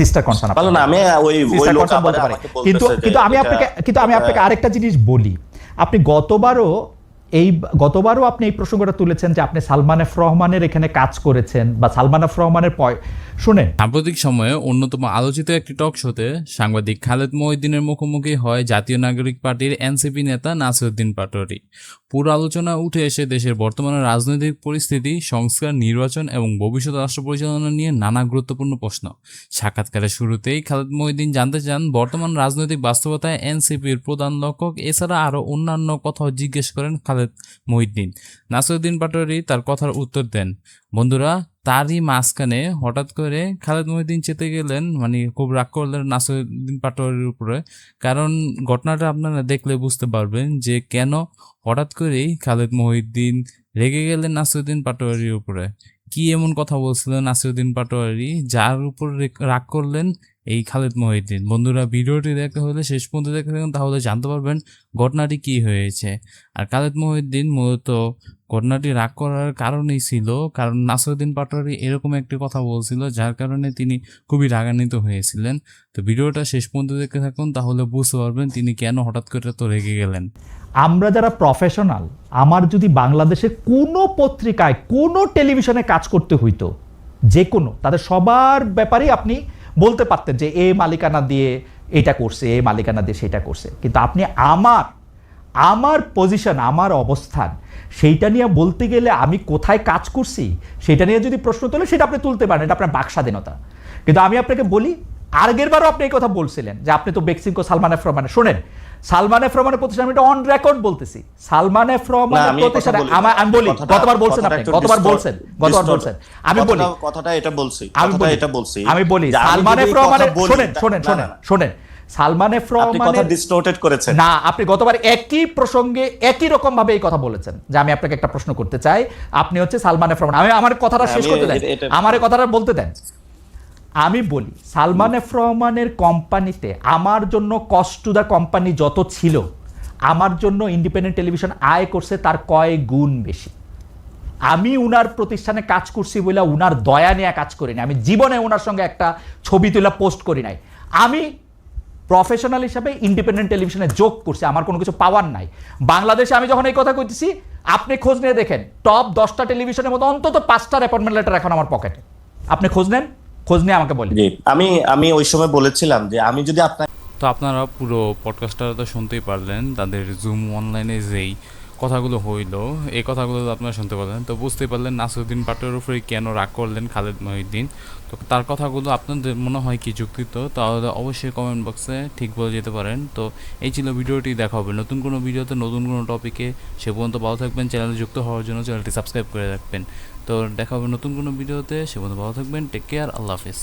Sister concern ভালো না, আমি ওই সিস্টার লোক কনসার্ন আবার বলতে পারে, আমাকে কিন্তু বলতেছে যে কিন্তু আমি আপনাকে আরেকটা জিনিস বলি। আপনি গতবারও আপনি এই প্রসঙ্গটা তুলেছেন যে আপনি সালমান এফ রহমানের এখানে কাজ করেছেন বা সালমান এফ রহমানের শুনেন। সাম্প্রতিক সময়ে অন্যতম আলোচিত একটি টক শোতে সাংবাদিক খালেদ মহিউদ্দিনের মুখোমুখি হয় জাতীয় নাগরিক পার্টির এনসিপি নেতা নাসিরউদ্দিন পাটোয়ারি। পুরো আলোচনা উঠে এসে দেশের বর্তমানে রাজনৈতিক পরিস্থিতি, সংস্কার, নির্বাচন এবং ভবিষ্যৎ রাষ্ট্র পরিচালনা নিয়ে নানা গুরুত্বপূর্ণ প্রশ্ন। সাক্ষাৎকারের শুরুতেই খালেদ মহিউদ্দিন জানতে চান বর্তমান রাজনৈতিক বাস্তবতায় এনসিপির প্রধান লক্ষ্য, এছাড়া আরও অন্যান্য কথাও জিজ্ঞেস করেন খালেদ মহিউদ্দিন। নাসিরউদ্দিন পাটোয়ারি তার কথার উত্তর দেন। বন্ধুরা, তারই মাঝখানে হঠাৎ করে খালেদ মহিউদ্দিন চেতে গেলেন, মানে খুব রাগ করলেন নাসিরউদ্দিন পাটোয়ারির উপরে। কারণ ঘটনাটা আপনারা দেখলে বুঝতে পারবেন যে কেন হঠাৎ করেই খালেদ মহিউদ্দিন রেগে গেলেন নাসিরউদ্দিন পাটোয়ারির উপরে। কি এমন কথা বলছিলেন নাসিরউদ্দিন পাটোয়ারি যার উপর রাগ করলেন এই খালেদ মহিউদ্দিন? বন্ধুরা, ভিডিওটি দেখতে হলে শেষ পর্যন্ত দেখতে থাকুন, তাহলে জানতে পারবেন ঘটনাটি কি হয়েছে। আর খালেদ মহিউদ্দিন মূলত ঘটনাটি রাগ করার কারণেই ছিল, কারণ নাসিরউদ্দিন পাটোয়ারি এরকম একটি কথা বলছিল যার কারণে তিনি খুবই রাগান্বিত হয়েছিলেন। তো ভিডিওটা শেষ পর্যন্ত দেখতে থাকুন, তাহলে বুঝতে পারবেন তিনি কেন হঠাৎ করে তো রেগে গেলেন। আমরা যারা প্রফেশনাল, আমার যদি বাংলাদেশের কোনো পত্রিকায় কোনো টেলিভিশনে কাজ করতে হইতো, যে কোনো তাদের সবার ব্যাপারেই আপনি বলতে পারতেন যে এ মালিকানা দিয়ে এটা করছে, এ মালিকানা দিয়ে সেটা করছে, কিন্তু আপনি আমার পজিশন, আমার অবস্থান, সেইটা নিয়ে বলতে গেলে আমি কোথায় কাজ করছি সেটা নিয়ে যদি প্রশ্ন তোলে, সেটা আপনি তুলতে পারেন, এটা আপনার বাক স্বাধীনতা। কিন্তু আমি আপনাকে বলি, আগেরবারও আপনি এই কথা বলছিলেন যে আপনি তো বেক্সিমকো সালমান এফ রহমানের, শোনেন, সালমান এফ রহমানের প্রতিষ্ঠান, আমি এটা অন রেকর্ড বলতেছি, সালমান এফ রহমানের প্রতিষ্ঠান, আমি বলি, গতবার বলছেন আপনি, গতবার বলছেন আমি বলি কথাটা এটা বলছি, আমি বলি সালমান এফ রহমানের, শোনেন সালমান এফ রহমানের কথা ডিসটোর্টেড করেছেন না, আপনি গতবার একই প্রসঙ্গে একই রকম ভাবে এই কথা বলেছেন যে আমি আপনাকে একটা প্রশ্ন করতে চাই, আপনি হচ্ছে সালমান এফ রহমান, আমি আমার কথাটা শেষ করতে দেন, আমার কথাটা বলতে দেন। আমি বলি সালমান এফ রহমানের কোম্পানিতে আমার জন্য কস্ট টু দ্য কোম্পানি যত ছিল, আমার জন্য ইন্ডিপেন্ডেন্ট টেলিভিশন আয় করছে তার কয়েক গুণ বেশি। আমি উনার প্রতিষ্ঠানে কাজ করছি বলে উনার দয়া নিয়ে কাজ করি না, আমি জীবনে ওনার সঙ্গে একটা ছবি তুলে পোস্ট করি নাই। আমি প্রফেশনাল হিসাবে ইন্ডিপেন্ডেন্ট টেলিভিশনে যোগ করছি, আমার কোনো কিছু পাওয়ার নাই। বাংলাদেশে আমি যখন এই কথা কইতেছি, আপনি খোঁজ নিয়ে দেখেন, টপ 10টা টেলিভিশনের মধ্যে অন্তত 5টার অ্যাপয়েন্টমেন্ট লেটার এখন আমার পকেটে। আপনি খোঁজ নেন, খোঁজ নিয়ে আমাকে বলেন। আমি ওই সময় বলেছিলাম যে আমি যদি তো আপনারা পুরো পডকাস্টটা তো শুনতেই পারলেন, তাদের জুম অনলাইনে যেই কথাগুলো হইল, এই কথাগুলো আপনারা শুনতে পারলেন। তো বুঝতেই পারলেন নাসিরউদ্দিন পাটোয়ারির উপরে কেন রাগ করলেন খালেদ মহিউদ্দিন। তো তার কথাগুলো আপনাদের মনে হয় কি যুক্তিত, তাহলে অবশ্যই কমেন্ট বক্সে ঠিক বলে যেতে পারেন। তো এই ছিল ভিডিওটি, দেখা হবে নতুন কোনো ভিডিওতে, নতুন কোনো টপিকে। সে পর্যন্ত ভালো থাকবেন, চ্যানেলে যুক্ত হওয়ার জন্য চ্যানেলটি সাবস্ক্রাইব করে রাখবেন। তো দেখা হবে নতুন কোনো ভিডিওতে, সে পর্যন্ত ভালো থাকবেন, টেক কেয়ার, আল্লাহ হাফিজ।